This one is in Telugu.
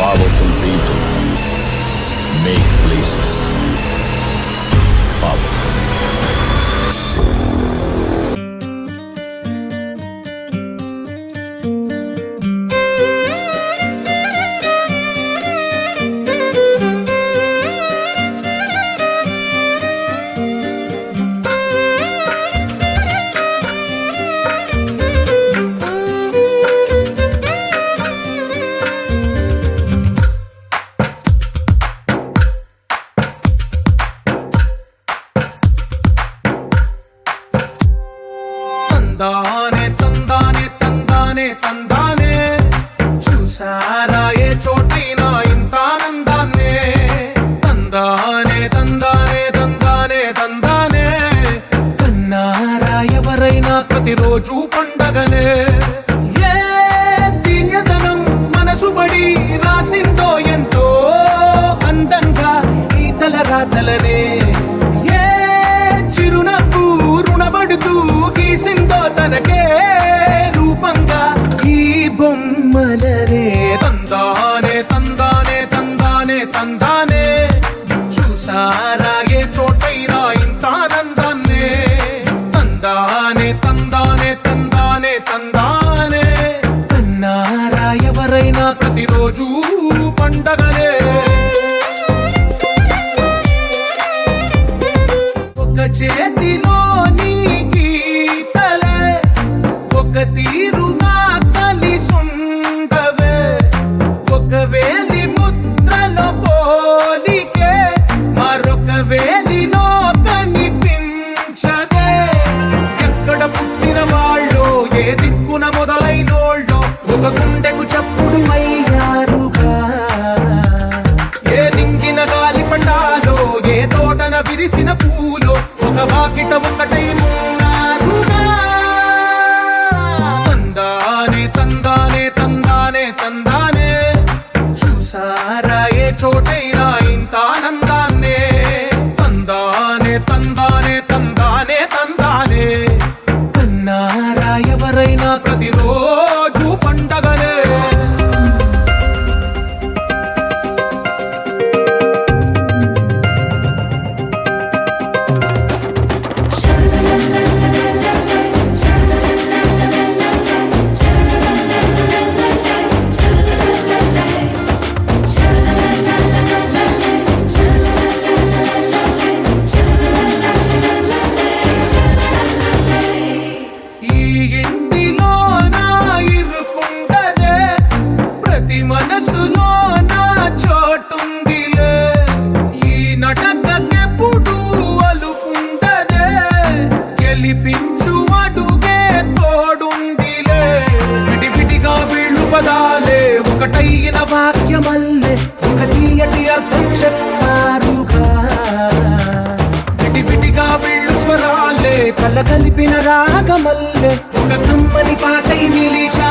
Powerful people make places powerful. తందానే తందానే తందానే తందానే చూసారా ఏ చోటైనా ఇంత ఆనందాన్నే తందానే తందానే తందానే తందానే కన్నారా ఎవరైనా ప్రతిరోజు పండగనే ఏ తీయదనం మనసు పడి రాసిందో ఎంతో అందంగా ఈ తల రాతలనే ఏ చిరునవ్వు రుణపడుతూ గీసిందో తనకే రూపంగా ఈ బొమ్మలనే తందానే తందానే తందానే తందానే చూసారా ఏ చోటైనా ఇంత ఆనందాన్నే తందానే తందానే తందానే తందానే కన్నారా ఎవరైనా ప్రతిరోజు పండగనే ఒక చేతిలోని గీతలే ఒక తీరుగా కలిసుండవే ఒక వేలి ముద్రలో పోలికే మరొక వేలిలో కనిపించదే ఎక్కడ పుట్టిన వాళ్ళో ఏ దిక్కున మొదలైనోళ్ళో ఒక గుండెకు చప్పుడు అయ్యారుగా ఏ దింగిన గాలి పండాలో ఏ తోటన విరిసిన పూలో ఒక వాకిట ఒకటై ఉన్నారుగా తందానే తందానే తందానే తందానే చూసారా ఏ చోటైనా ఇంత ఆనందాన్నే తందానే తందానే తందానే తందానే కన్నారా ఎవరైనా ప్రతిరోజు పండగనే ఈ ఇంటిలో నా ఇరుకుండదే ప్రతి మనసులో నా చోటుందిలే ఈ నటకెప్పుడు అలుకుండదే గెలిపించు అడుగే తోడుందిలే విడివిడిగా వీళ్ళు పదాలే ఒకటైన వాక్యమల్లే ఒక తీయటి అర్థం చెప్పారుగా విడివిడిగా వీళ్ళు స్వరాలే కలగలిపిన రాగమల్లే ఒక కమ్మని పాటై నిలిచా